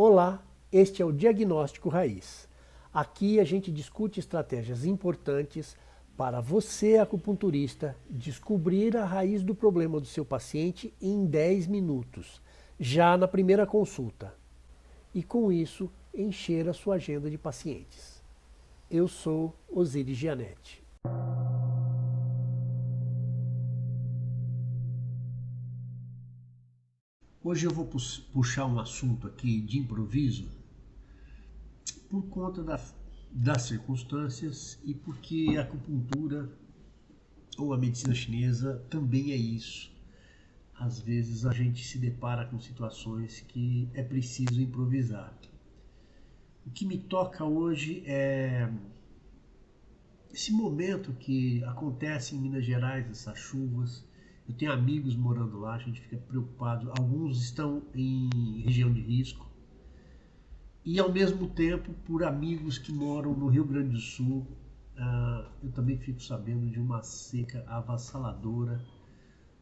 Olá, este é o Diagnóstico Raiz. Aqui a gente discute estratégias importantes para você, acupunturista, descobrir a raiz do problema do seu paciente em 10 minutos, já na primeira consulta. E com isso, encher a sua agenda de pacientes. Eu sou Osiris Gianetti. Hoje eu vou puxar um assunto aqui de improviso por conta das circunstâncias e porque a acupuntura ou a medicina chinesa também é isso. Às vezes a gente se depara com situações que é preciso improvisar. O que me toca hoje é esse momento que acontece em Minas Gerais, essas chuvas. Eu tenho amigos morando lá, a gente fica preocupado. Alguns estão em região de risco. E ao mesmo tempo, por amigos que moram no Rio Grande do Sul, eu também fico sabendo de uma seca avassaladora.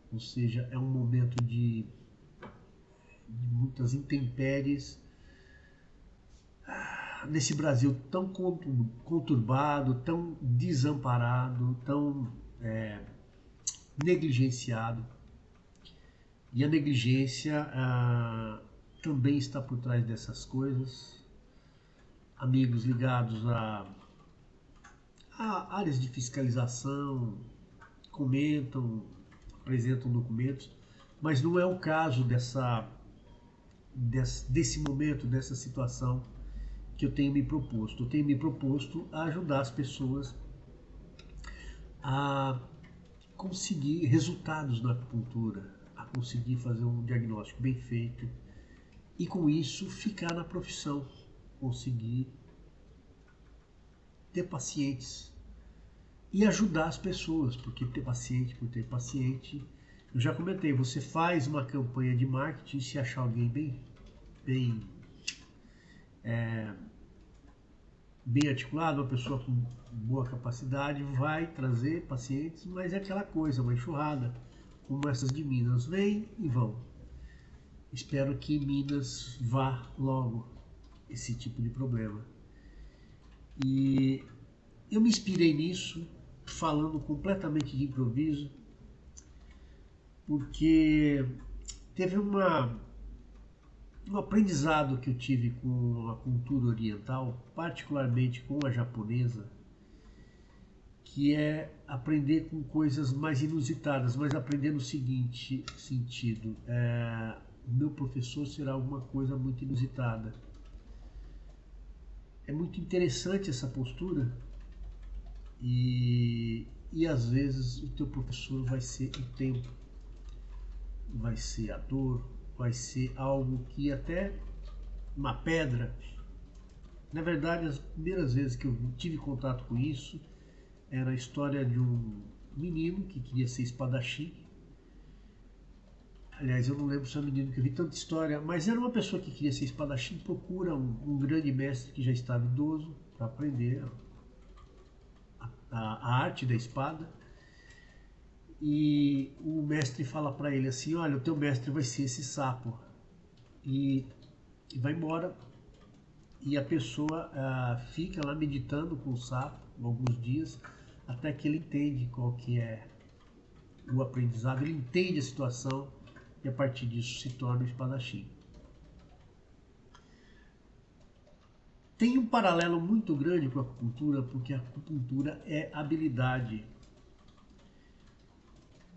Ou seja, é um momento de muitas intempéries. Nesse Brasil tão conturbado, tão desamparado, tão negligenciado. E a negligência também está por trás dessas coisas. Amigos ligados a áreas de fiscalização comentam, apresentam documentos, mas não é o caso desse momento, dessa situação que eu tenho me proposto. Eu tenho me proposto a ajudar as pessoas a conseguir resultados na acupuntura, a conseguir fazer um diagnóstico bem feito e com isso ficar na profissão, conseguir ter pacientes e ajudar as pessoas, porque ter paciente, eu já comentei, você faz uma campanha de marketing, se achar alguém bem articulado, uma pessoa com boa capacidade, vai trazer pacientes, mas é aquela coisa, uma enxurrada, como essas de Minas, vêm e vão. Espero que Minas vá logo esse tipo de problema. E eu me inspirei nisso, falando completamente de improviso, porque teve um aprendizado que eu tive com a cultura oriental, particularmente com a japonesa, que é aprender com coisas mais inusitadas, mas aprender no seguinte sentido: o meu professor será alguma coisa muito inusitada. É muito interessante essa postura e às vezes o teu professor vai ser o tempo, vai ser a dor, vai ser algo que até uma pedra. Na verdade, as primeiras vezes que eu tive contato com isso era a história de um menino que queria ser espadachim. Aliás, eu não lembro se é um menino, que eu vi tanta história, mas era uma pessoa que queria ser espadachim, procura um grande mestre que já estava idoso para aprender a arte da espada. E o mestre fala para ele assim: olha, o teu mestre vai ser esse sapo. E vai embora. E a pessoa fica lá meditando com o sapo alguns dias, até que ele entende qual que é o aprendizado, ele entende a situação e a partir disso se torna um espadachim. Tem um paralelo muito grande com a acupuntura, porque a acupuntura é habilidade.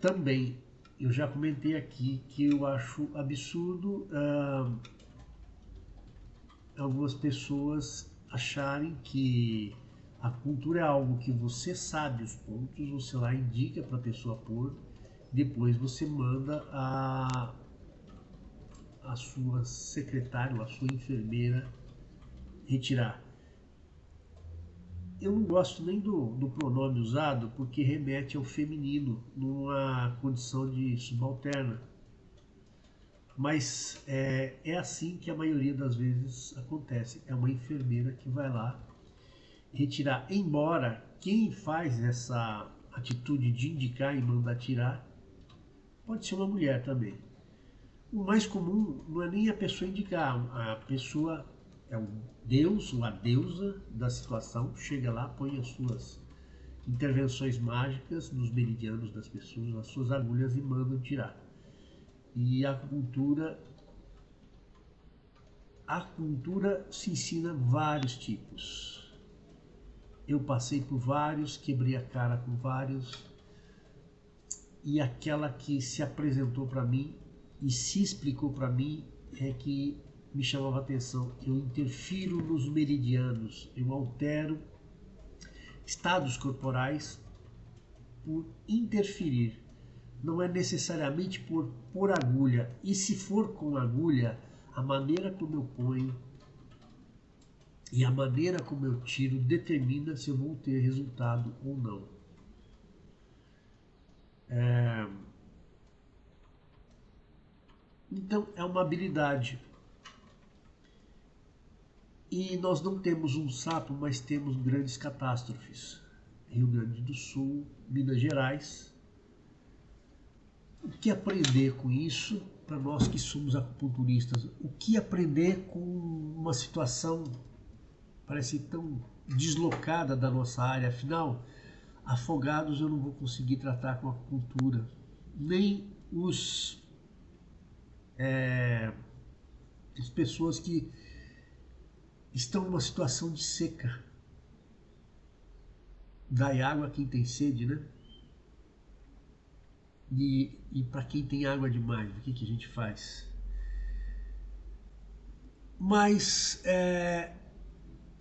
Também, eu já comentei aqui que eu acho absurdo algumas pessoas acharem que a acupuntura é algo que você sabe os pontos, você lá indica para a pessoa pôr, depois você manda a sua secretária ou a sua enfermeira retirar. Eu não gosto nem do pronome usado, porque remete ao feminino numa condição de subalterna. Mas é assim que a maioria das vezes acontece. É uma enfermeira que vai lá retirar. Embora quem faz essa atitude de indicar e mandar tirar pode ser uma mulher também. o mais comum não é nem a pessoa indicar, a pessoa é o deus ou a deusa da situação, chega lá, põe as suas intervenções mágicas nos meridianos das pessoas, as suas agulhas e mandam tirar. E a acupuntura se ensina vários tipos. Eu passei por vários, quebrei a cara com vários, e aquela que se apresentou para mim e se explicou para mim é que me chamava a atenção. Eu interfiro nos meridianos, eu altero estados corporais por interferir. Não é necessariamente por agulha. E se for com agulha, a maneira como eu ponho e a maneira como eu tiro determina se eu vou ter resultado ou não. Então é uma habilidade. E nós não temos um sapo, mas temos grandes catástrofes. Rio Grande do Sul, Minas Gerais. O que aprender com isso, para nós que somos acupunturistas? O que aprender com uma situação parece tão deslocada da nossa área? Afinal, afogados eu não vou conseguir tratar com acupuntura. Nem as pessoas que estão numa situação de seca. Dai água a quem tem sede, né? E para quem tem água demais, o que a gente faz? Mas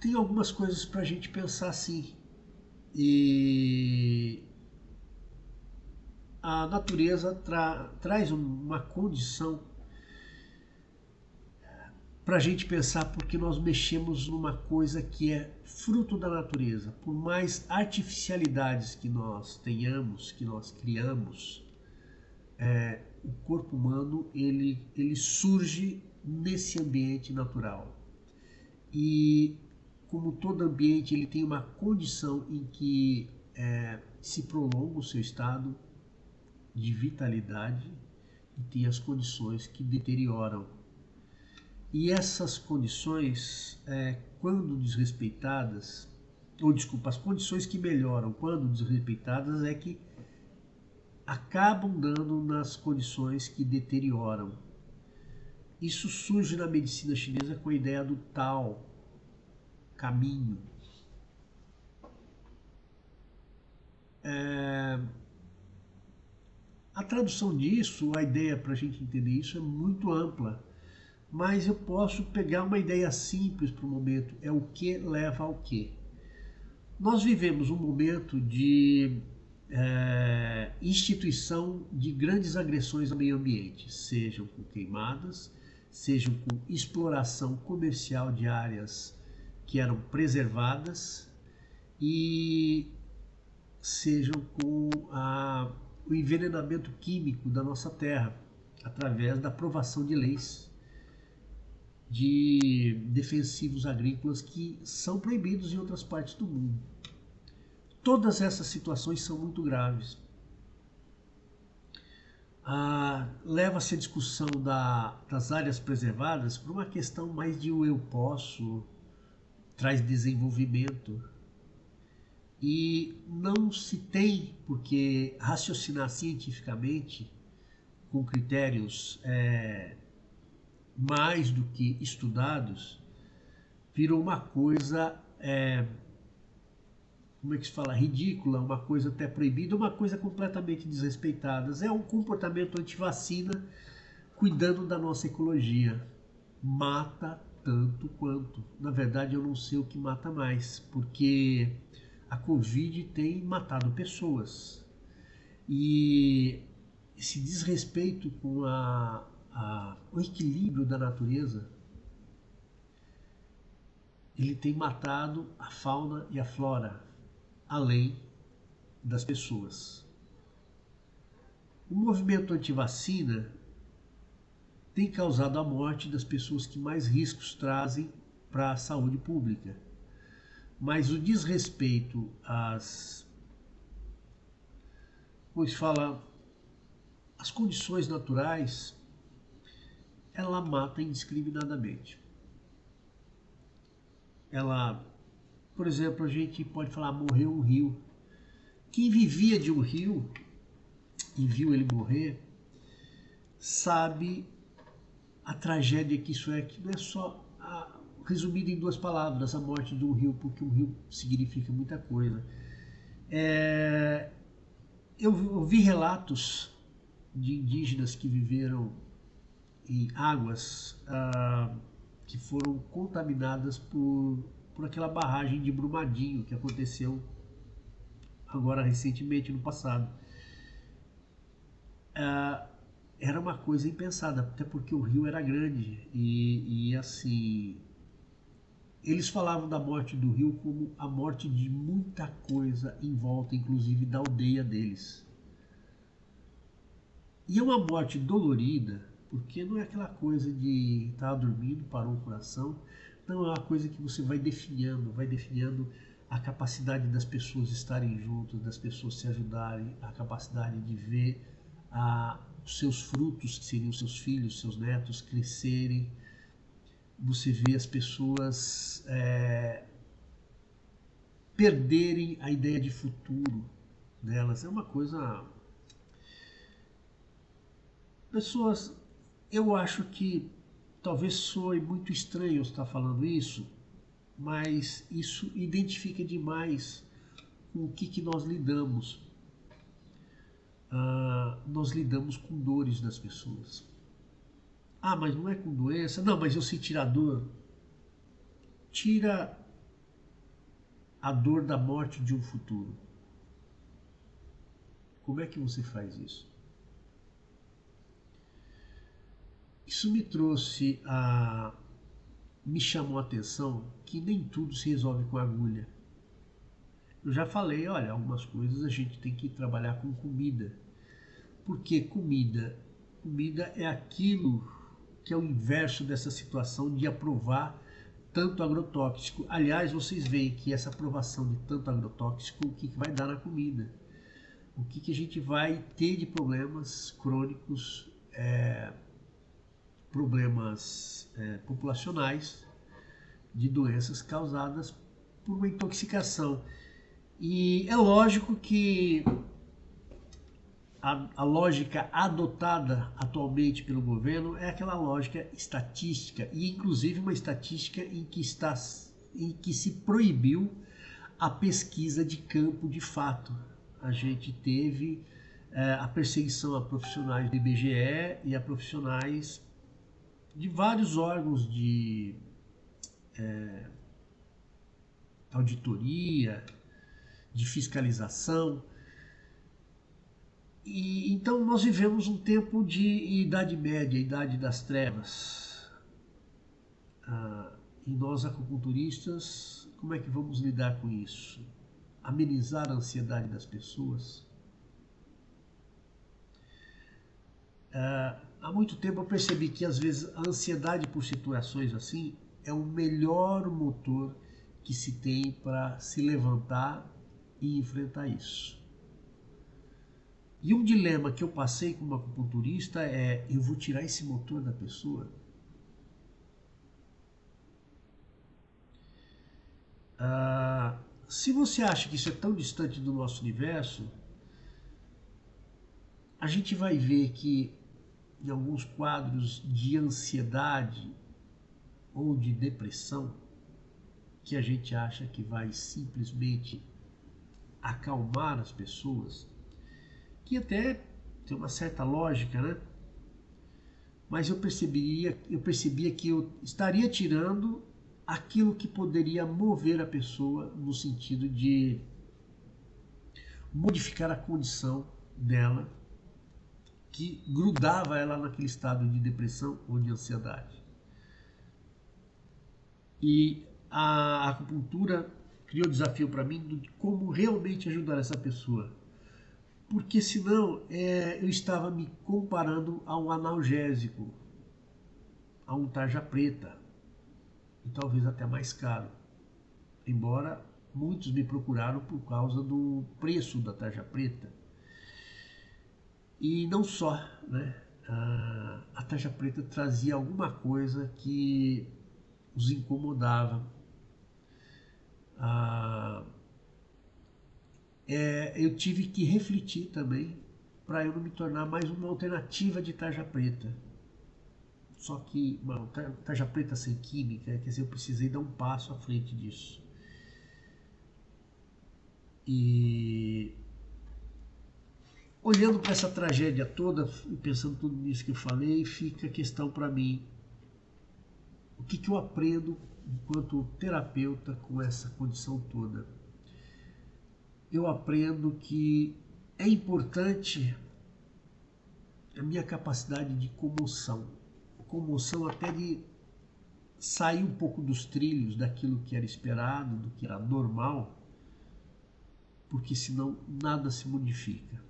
tem algumas coisas para a gente pensar assim. E a natureza traz uma condição para a gente pensar, porque nós mexemos numa coisa que é fruto da natureza. Por mais artificialidades que nós tenhamos, que nós criamos, o corpo humano ele surge nesse ambiente natural. E como todo ambiente, ele tem uma condição em que se prolonga o seu estado de vitalidade e tem as condições que deterioram. E essas condições, quando desrespeitadas, ou desculpa, as condições que melhoram quando desrespeitadas é que acabam dando nas condições que deterioram. Isso surge na medicina chinesa com a ideia do Tao, caminho. A tradução disso, a ideia para a gente entender isso é muito ampla, mas eu posso pegar uma ideia simples para o momento, é o que leva ao que. Nós vivemos um momento de instituição de grandes agressões ao meio ambiente, sejam com queimadas, sejam com exploração comercial de áreas que eram preservadas e sejam com o envenenamento químico da nossa terra, através da aprovação de leis de defensivos agrícolas que são proibidos em outras partes do mundo. Todas essas situações são muito graves. Leva-se a discussão das áreas preservadas por uma questão mais de eu posso, traz desenvolvimento. E não se tem por que raciocinar cientificamente com critérios mais do que estudados, virou uma coisa, como é que se fala, ridícula, uma coisa até proibida, uma coisa completamente desrespeitada. É um comportamento anti-vacina cuidando da nossa ecologia. Mata tanto quanto. Na verdade, eu não sei o que mata mais, porque a Covid tem matado pessoas. E esse desrespeito com o equilíbrio da natureza, ele tem matado a fauna e a flora, além das pessoas. O movimento anti-vacina tem causado a morte das pessoas que mais riscos trazem para a saúde pública. Mas o desrespeito como se fala, às condições naturais ela mata indiscriminadamente. Ela, por exemplo, a gente pode falar, morreu um rio. Quem vivia de um rio e viu ele morrer, sabe a tragédia que isso é, que não é só resumido em 2 palavras, a morte de um rio, porque um rio significa muita coisa. Eu ouvi relatos de indígenas que viveram em águas que foram contaminadas por aquela barragem de Brumadinho que aconteceu agora recentemente, no passado. Era uma coisa impensada, até porque o rio era grande e assim, eles falavam da morte do rio como a morte de muita coisa em volta, inclusive da aldeia deles. E é uma morte dolorida, porque não é aquela coisa de estar dormindo, parou o coração. Não, é uma coisa que você vai definhando a capacidade das pessoas estarem juntas, das pessoas se ajudarem, a capacidade de ver os seus frutos, que seriam seus filhos, seus netos, crescerem. Você vê as pessoas perderem a ideia de futuro delas. É uma coisa... Pessoas, eu acho que talvez soe muito estranho eu estar falando isso, mas isso identifica demais com o que nós lidamos. Nós lidamos com dores das pessoas. Ah, mas não é com doença? Não, mas eu sei tirar dor. Tira a dor da morte de um futuro. Como é que você faz isso? Isso me chamou a atenção que nem tudo se resolve com agulha. Eu já falei, olha, algumas coisas a gente tem que trabalhar com comida. Porque comida é aquilo que é o inverso dessa situação de aprovar tanto agrotóxico. Aliás, vocês veem que essa aprovação de tanto agrotóxico, o que vai dar na comida? O que a gente vai ter de problemas crônicos, problemas populacionais, de doenças causadas por uma intoxicação. E é lógico que a lógica adotada atualmente pelo governo é aquela lógica estatística, e inclusive uma estatística em que se proibiu a pesquisa de campo de fato. A gente teve a perseguição a profissionais do IBGE e a profissionais de vários órgãos de auditoria, de fiscalização. E então nós vivemos um tempo de Idade Média, Idade das Trevas. E nós, acupunturistas, como é que vamos lidar com isso? Amenizar a ansiedade das pessoas? Há muito tempo eu percebi que às vezes a ansiedade por situações assim é o melhor motor que se tem para se levantar e enfrentar isso. E um dilema que eu passei como acupunturista é: eu vou tirar esse motor da pessoa? Se você acha que isso é tão distante do nosso universo, a gente vai ver que em alguns quadros de ansiedade ou de depressão, que a gente acha que vai simplesmente acalmar as pessoas, que até tem uma certa lógica, né? Mas eu percebia que eu estaria tirando aquilo que poderia mover a pessoa no sentido de modificar a condição dela, que grudava ela naquele estado de depressão ou de ansiedade. E a acupuntura criou o desafio para mim de como realmente ajudar essa pessoa. Porque senão eu estava me comparando a um analgésico, a um tarja preta, e talvez até mais caro. Embora muitos me procuraram por causa do preço da tarja preta. E não só, né? a tarja preta trazia alguma coisa que os incomodava. Eu tive que refletir também para eu não me tornar mais uma alternativa de tarja preta. Só que uma tarja preta sem química, quer dizer, eu precisei dar um passo à frente disso. E olhando para essa tragédia toda e pensando tudo nisso que eu falei, fica a questão para mim: o que eu aprendo enquanto terapeuta com essa condição toda? Eu aprendo que é importante a minha capacidade de comoção até de sair um pouco dos trilhos daquilo que era esperado, do que era normal, porque senão nada se modifica.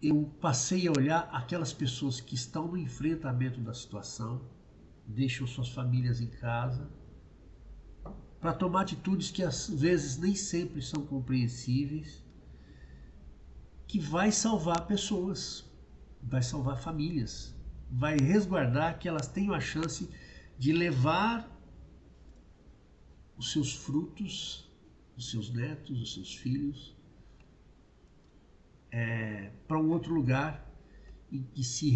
Eu passei a olhar aquelas pessoas que estão no enfrentamento da situação, deixam suas famílias em casa, para tomar atitudes que às vezes nem sempre são compreensíveis, que vai salvar pessoas, vai salvar famílias, vai resguardar que elas tenham a chance de levar os seus frutos, os seus netos, os seus filhos, para um outro lugar e que se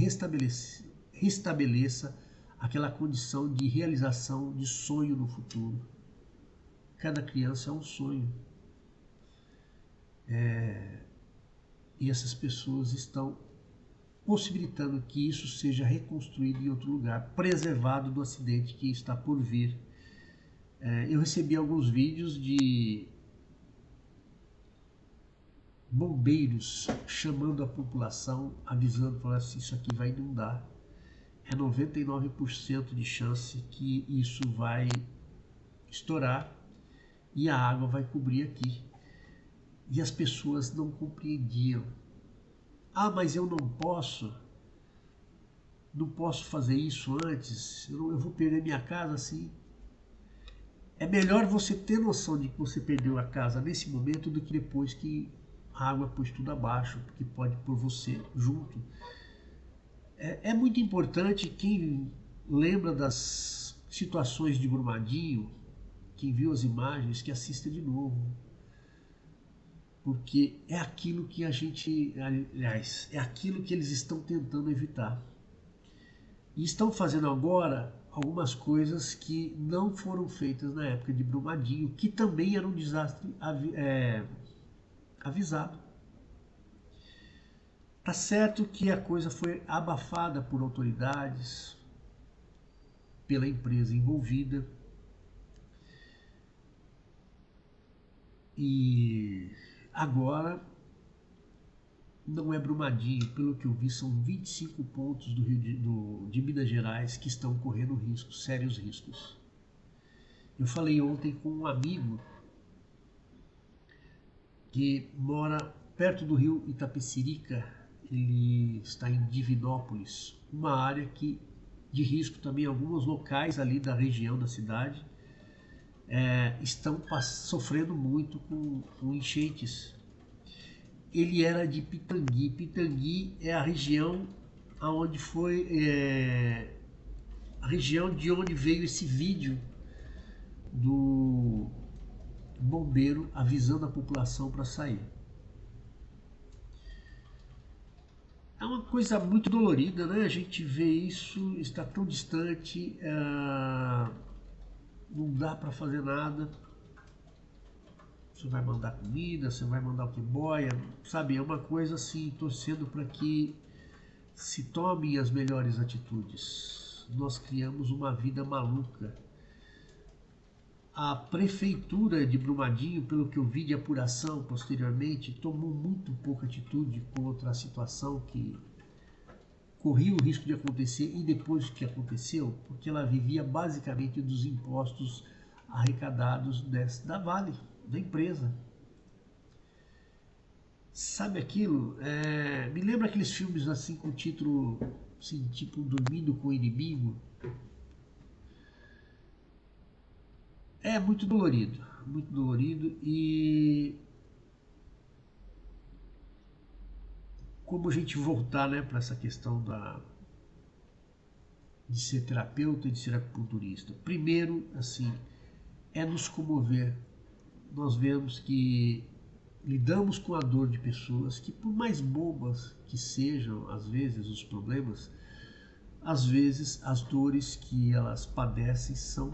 restabeleça aquela condição de realização de sonho no futuro. Cada criança é um sonho. E essas pessoas estão possibilitando que isso seja reconstruído em outro lugar, preservado do acidente que está por vir. Eu recebi alguns vídeos de bombeiros chamando a população, avisando, falando assim: isso aqui vai inundar. É 99% de chance que isso vai estourar e a água vai cobrir aqui. E as pessoas não compreendiam. Mas eu não posso fazer isso antes, eu vou perder minha casa assim. É melhor você ter noção de que você perdeu a casa nesse momento do que depois que a água pôs tudo abaixo, porque pode pôr você junto. É muito importante, quem lembra das situações de Brumadinho, quem viu as imagens, que assista de novo. Porque é aquilo que é aquilo que eles estão tentando evitar. E estão fazendo agora algumas coisas que não foram feitas na época de Brumadinho, que também era um desastre avisado. Tá certo que a coisa foi abafada por autoridades, pela empresa envolvida, e agora não é Brumadinho, pelo que eu vi, são 25 pontos de Minas Gerais que estão correndo riscos, sérios riscos. Eu falei ontem com um amigo que mora perto do rio Itapecerica, ele está em Divinópolis, uma área de risco também. Alguns locais ali da região da cidade estão sofrendo muito com enchentes. Ele era de Pitangui. Pitangui é a região aonde foi a região de onde veio esse vídeo do bombeiro avisando a população para sair. É uma coisa muito dolorida, né? A gente vê isso, está tão distante, não dá para fazer nada. Você vai mandar comida, você vai mandar o que boia, sabe? É uma coisa assim, torcendo para que se tomem as melhores atitudes. Nós criamos uma vida maluca. A prefeitura de Brumadinho, pelo que eu vi de apuração posteriormente, tomou muito pouca atitude contra a situação que corria o risco de acontecer e depois que aconteceu, porque ela vivia basicamente dos impostos arrecadados da Vale, da empresa. Sabe aquilo? Me lembra aqueles filmes assim com título assim, tipo Dormindo com o Inimigo. É muito dolorido e como a gente voltar, né, para essa questão de ser terapeuta e de ser acupunturista. Primeiro, assim, é nos comover. Nós vemos que lidamos com a dor de pessoas que, por mais bobas que sejam, às vezes, os problemas, às vezes as dores que elas padecem são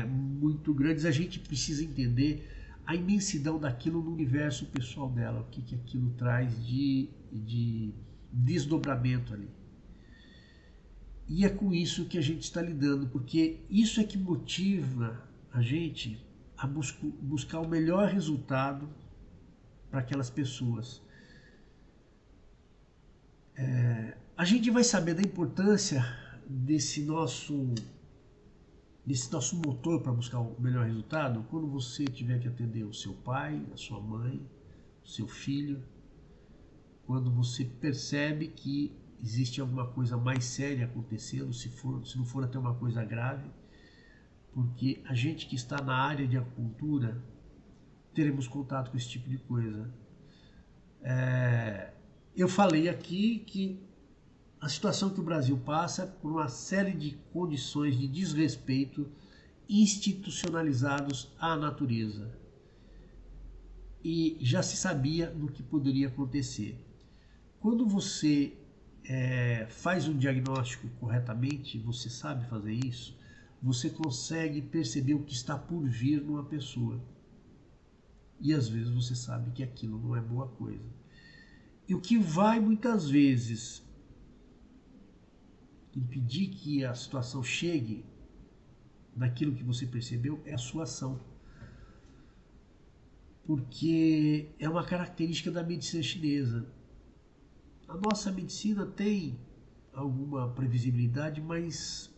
muito grandes. A gente precisa entender a imensidão daquilo no universo pessoal dela, o que aquilo traz de desdobramento ali. E é com isso que a gente está lidando, porque isso é que motiva a gente a buscar o melhor resultado para aquelas pessoas. A gente vai saber da importância desse nosso motor para buscar o melhor resultado quando você tiver que atender o seu pai, a sua mãe, o seu filho, quando você percebe que existe alguma coisa mais séria acontecendo, se não for até uma coisa grave, porque a gente que está na área de acupuntura teremos contato com esse tipo de coisa. Eu falei aqui que a situação que o Brasil passa por uma série de condições de desrespeito institucionalizados à natureza. E já se sabia do que poderia acontecer. Quando você faz um diagnóstico corretamente, você sabe fazer isso, você consegue perceber o que está por vir numa pessoa. E às vezes você sabe que aquilo não é boa coisa. E o que vai muitas vezes impedir que a situação chegue naquilo que você percebeu é a sua ação. Porque é uma característica da medicina chinesa. A nossa medicina tem alguma previsibilidade, mas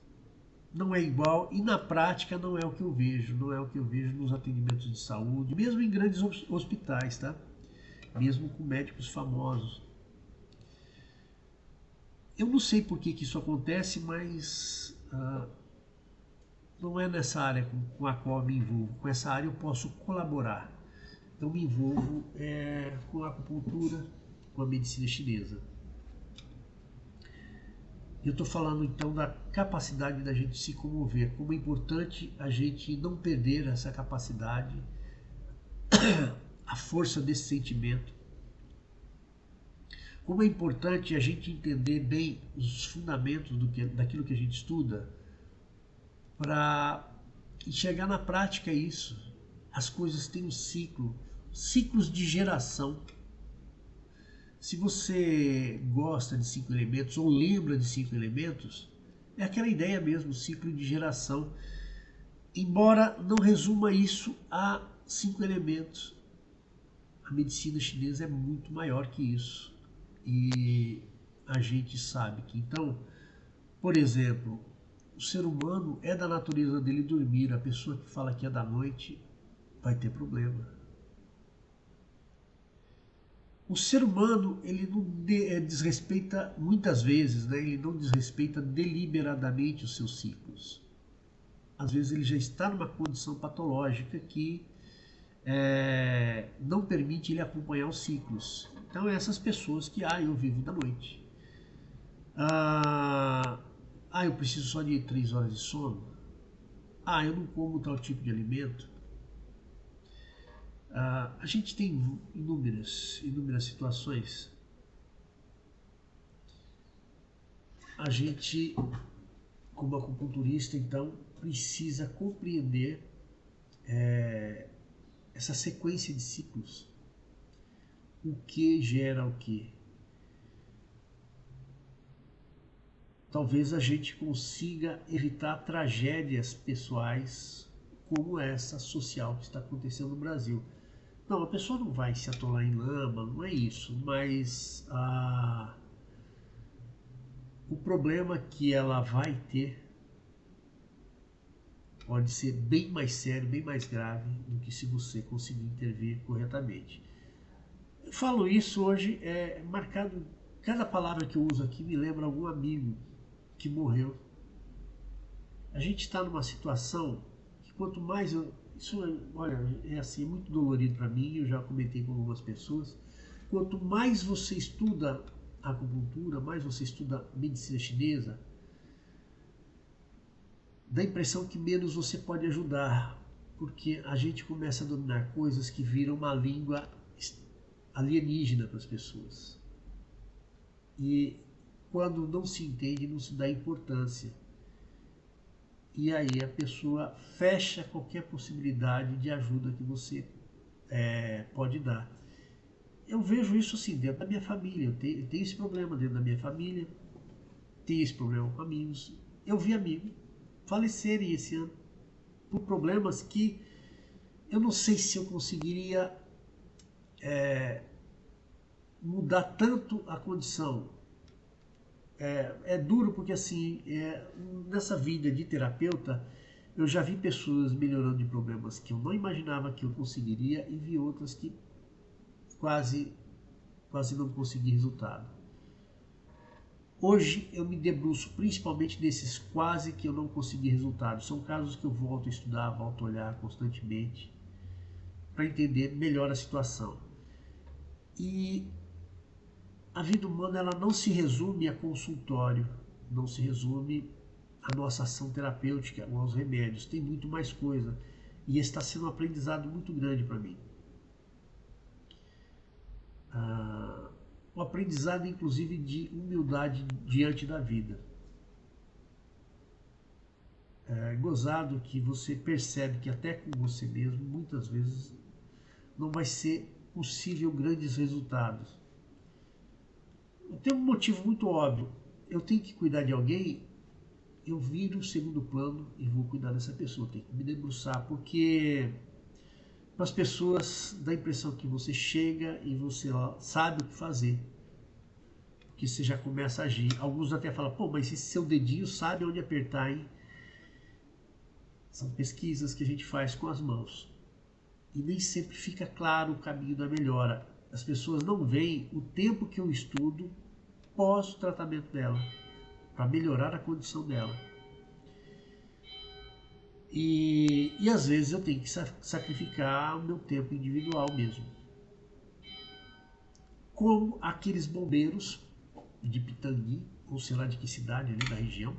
não é igual e na prática não é o que eu vejo. Não é o que eu vejo nos atendimentos de saúde, mesmo em grandes hospitais, tá? Mesmo com médicos famosos. Eu não sei por que isso acontece, mas não é nessa área com a qual eu me envolvo. Com essa área eu posso colaborar. Então me envolvo com a acupuntura, com a medicina chinesa. Eu estou falando então da capacidade da gente se comover, como é importante a gente não perder essa capacidade, a força desse sentimento. Como é importante a gente entender bem os fundamentos daquilo que a gente estuda para enxergar na prática isso. As coisas têm um ciclo, ciclos de geração. Se você gosta de 5 elementos ou lembra de 5 elementos, é aquela ideia mesmo, ciclo de geração. Embora não resuma isso a 5 elementos, a medicina chinesa é muito maior que isso. E a gente sabe que, então, por exemplo, o ser humano é da natureza dele dormir. A pessoa que fala que é da noite vai ter problema. O ser humano, ele não desrespeita muitas vezes, né? Ele não desrespeita deliberadamente os seus ciclos. Às vezes ele já está numa condição patológica que não permite ele acompanhar os ciclos. Então essas pessoas que, eu vivo da noite. Eu preciso só de 3 horas de sono. Eu não como tal tipo de alimento. A gente tem inúmeras situações. A gente, como acupunturista, então, precisa compreender essa sequência de ciclos. O que gera o que? Talvez a gente consiga evitar tragédias pessoais como essa social que está acontecendo no Brasil. Não, a pessoa não vai se atolar em lama, não é isso, mas o problema que ela vai ter pode ser bem mais sério, bem mais grave do que se você conseguir intervir corretamente. Eu falo isso hoje, marcado, cada palavra que eu uso aqui me lembra algum amigo que morreu. A gente está numa situação que quanto mais olha, é assim, muito dolorido para mim, eu já comentei com algumas pessoas, quanto mais você estuda acupuntura, mais você estuda medicina chinesa, dá a impressão que menos você pode ajudar, porque a gente começa a dominar coisas que viram uma língua alienígena para as pessoas. E quando não se entende, não se dá importância. E aí a pessoa fecha qualquer possibilidade de ajuda que você pode dar. Eu vejo isso assim dentro da minha família. Eu tenho esse problema dentro da minha família, tenho esse problema com amigos. Eu vi amigos falecerem esse ano por problemas que eu não sei se eu conseguiria mudar tanto a condição. É duro porque assim, nessa vida de terapeuta, eu já vi pessoas melhorando de problemas que eu não imaginava que eu conseguiria e vi outras que quase não consegui resultado. Hoje eu me debruço principalmente desses quase que eu não consegui resultado. São casos que eu volto a estudar, volto a olhar constantemente para entender melhor a situação. E a vida humana ela não se resume a consultório, não se resume à nossa ação terapêutica ou aos remédios. Tem muito mais coisa. E está sendo um aprendizado muito grande para mim. Um aprendizado inclusive de humildade diante da vida. É gozado que você percebe que até com você mesmo, muitas vezes, não vai ser possível grandes resultados. Tem um motivo muito óbvio. Eu tenho que cuidar de alguém, eu viro o segundo plano e vou cuidar dessa pessoa. Tenho que me debruçar, porque para as pessoas dá a impressão que você chega e você sabe o que fazer. Que você já começa a agir. Alguns até falam, pô, mas esse seu dedinho sabe onde apertar, hein? São pesquisas que a gente faz com as mãos. E nem sempre fica claro o caminho da melhora. As pessoas não veem o tempo que eu estudo pós o tratamento dela, para melhorar a condição dela. E às vezes eu tenho que sacrificar o meu tempo individual mesmo. Como aqueles bombeiros de Pitangui, ou sei lá de que cidade ali da região,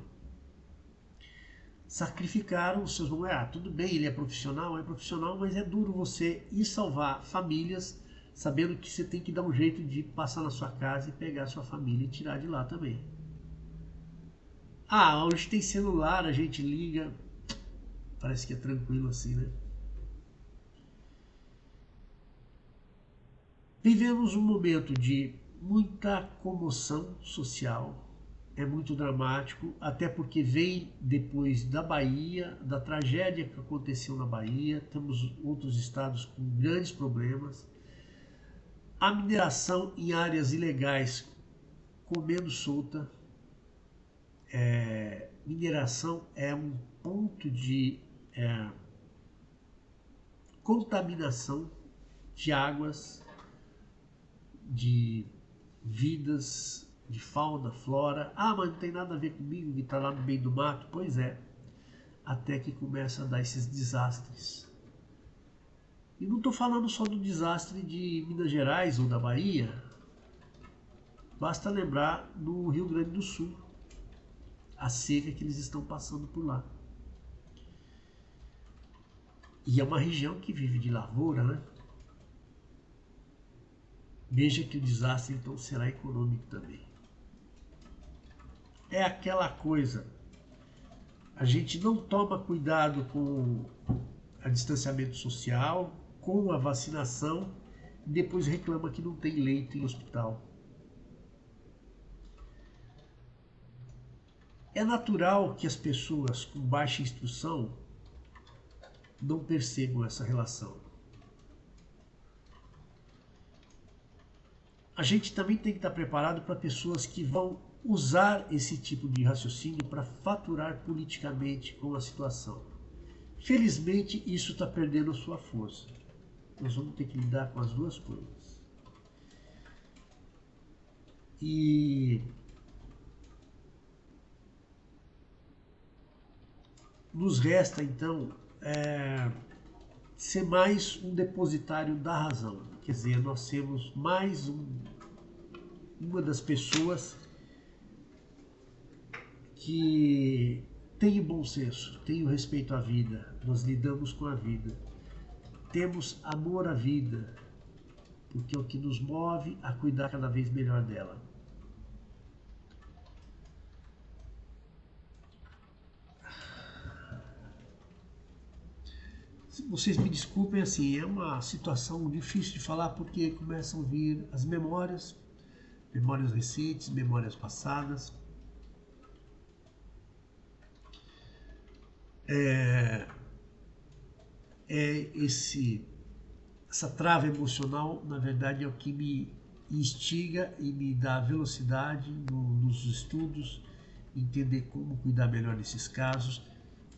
sacrificaram os seus bombeiros. Tudo bem, ele é profissional, mas é duro você ir salvar famílias sabendo que você tem que dar um jeito de passar na sua casa e pegar a sua família e tirar de lá também. Hoje tem celular, a gente liga, parece que é tranquilo assim, né? Vivemos um momento de muita comoção social, é muito dramático, até porque vem depois da Bahia, da tragédia que aconteceu na Bahia, temos outros estados com grandes problemas, a mineração em áreas ilegais comendo solta, mineração é um ponto de contaminação de águas, de vidas, de fauna, flora. Mas não tem nada a ver comigo que está lá no meio do mato. Pois é, até que começa a dar esses desastres. E não estou falando só do desastre de Minas Gerais ou da Bahia. Basta lembrar do Rio Grande do Sul, a seca que eles estão passando por lá. E é uma região que vive de lavoura, né? Veja que o desastre então será econômico também. É aquela coisa, a gente não toma cuidado com o distanciamento social, com a vacinação, e depois reclama que não tem leito em hospital. É natural que as pessoas com baixa instrução não percebam essa relação. A gente também tem que estar preparado para pessoas que vão usar esse tipo de raciocínio para faturar politicamente com a situação. Felizmente, isso está perdendo sua força. Nós vamos ter que lidar com as duas coisas. E nos resta, então, ser mais um depositário da razão. Quer dizer, nós temos mais uma das pessoas que tem o bom senso, tem o respeito à vida, nós lidamos com a vida, temos amor à vida, porque é o que nos move a cuidar cada vez melhor dela. Vocês me desculpem, assim, é uma situação difícil de falar porque começam a vir as memórias recentes, memórias passadas. Essa trava emocional, na verdade, é o que me instiga e me dá velocidade nos estudos, entender como cuidar melhor desses casos,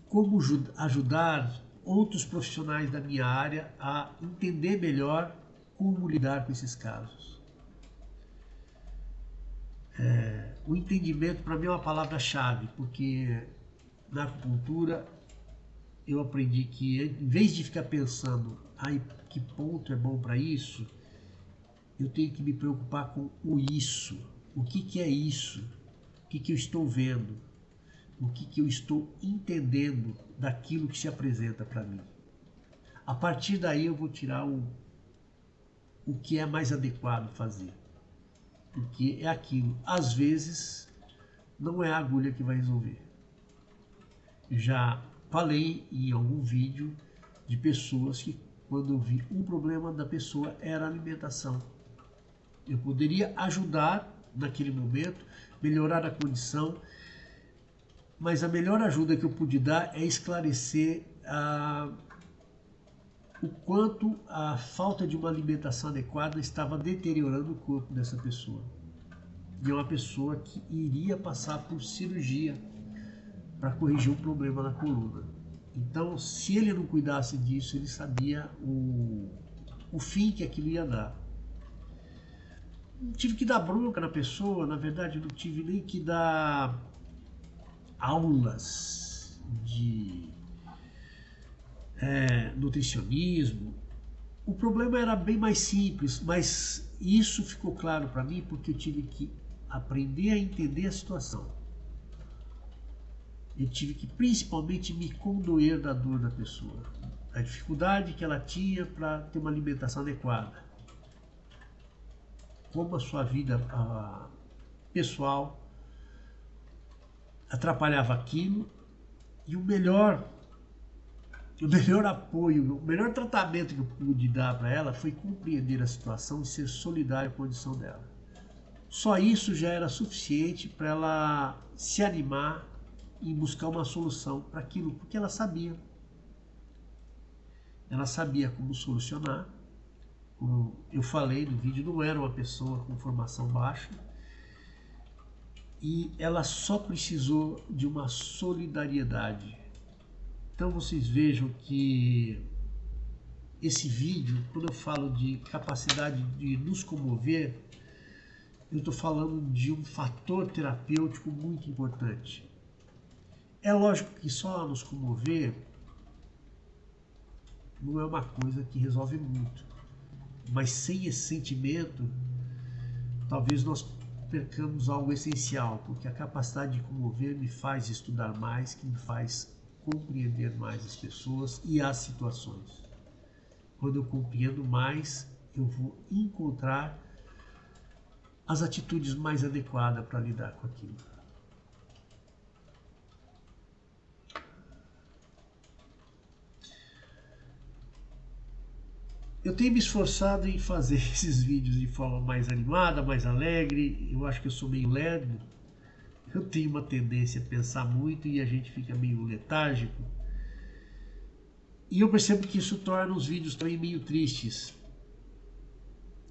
como ajudar outros profissionais da minha área a entender melhor como lidar com esses casos. O entendimento, para mim, é uma palavra-chave, porque na acupuntura eu aprendi que, em vez de ficar pensando que ponto é bom para isso, eu tenho que me preocupar com o isso. O que é isso? O que eu estou vendo? O que eu estou entendendo daquilo que se apresenta para mim? A partir daí eu vou tirar o que é mais adequado fazer. Porque é aquilo. Às vezes, não é a agulha que vai resolver. Já falei em algum vídeo de pessoas que, quando eu vi um problema da pessoa, era a alimentação. Eu poderia ajudar naquele momento, melhorar a condição, mas a melhor ajuda que eu pude dar é esclarecer o quanto a falta de uma alimentação adequada estava deteriorando o corpo dessa pessoa. E é uma pessoa que iria passar por cirurgia para corrigir um problema na coluna. Então, se ele não cuidasse disso, ele sabia o fim que aquilo ia dar. Não tive que dar bronca na pessoa, na verdade não tive nem que dar aulas de nutricionismo. O problema era bem mais simples, mas isso ficou claro para mim porque eu tive que aprender a entender a situação. Eu tive que principalmente me condoer da dor da pessoa, a dificuldade que ela tinha para ter uma alimentação adequada, como a sua vida pessoal atrapalhava aquilo, e o melhor apoio, o melhor tratamento que eu pude dar para ela foi compreender a situação e ser solidário à condição dela. Só isso já era suficiente para ela se animar e buscar uma solução para aquilo, porque ela sabia. Ela sabia como solucionar. Como eu falei no vídeo, não era uma pessoa com formação baixa. E ela só precisou de uma solidariedade. Então vocês vejam que esse vídeo, quando eu falo de capacidade de nos comover, eu estou falando de um fator terapêutico muito importante. É lógico que só nos comover não é uma coisa que resolve muito, mas sem esse sentimento, talvez nós percamos algo essencial, porque a capacidade de comover me faz estudar mais, que me faz compreender mais as pessoas e as situações. Quando eu compreendo mais, eu vou encontrar as atitudes mais adequadas para lidar com aquilo. Eu tenho me esforçado em fazer esses vídeos de forma mais animada, mais alegre. Eu acho que eu sou meio lerdo. Eu tenho uma tendência a pensar muito e a gente fica meio letárgico. E eu percebo que isso torna os vídeos também meio tristes.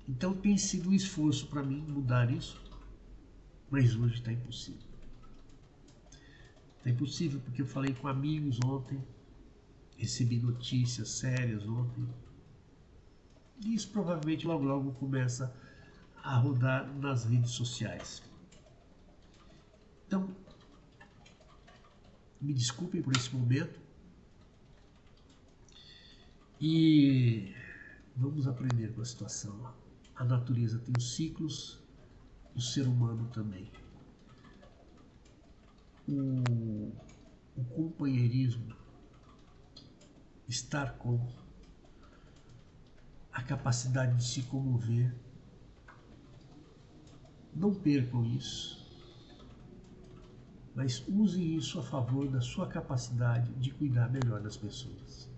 Então tem sido um esforço para mim mudar isso, mas hoje está impossível. Está impossível porque eu falei com amigos ontem, recebi notícias sérias ontem, e isso provavelmente logo logo começa a rodar nas redes sociais. Então, me desculpem por esse momento. E vamos aprender com a situação. A natureza tem os ciclos, o ser humano também. O companheirismo, estar com, a capacidade de se comover, não percam isso, mas usem isso a favor da sua capacidade de cuidar melhor das pessoas.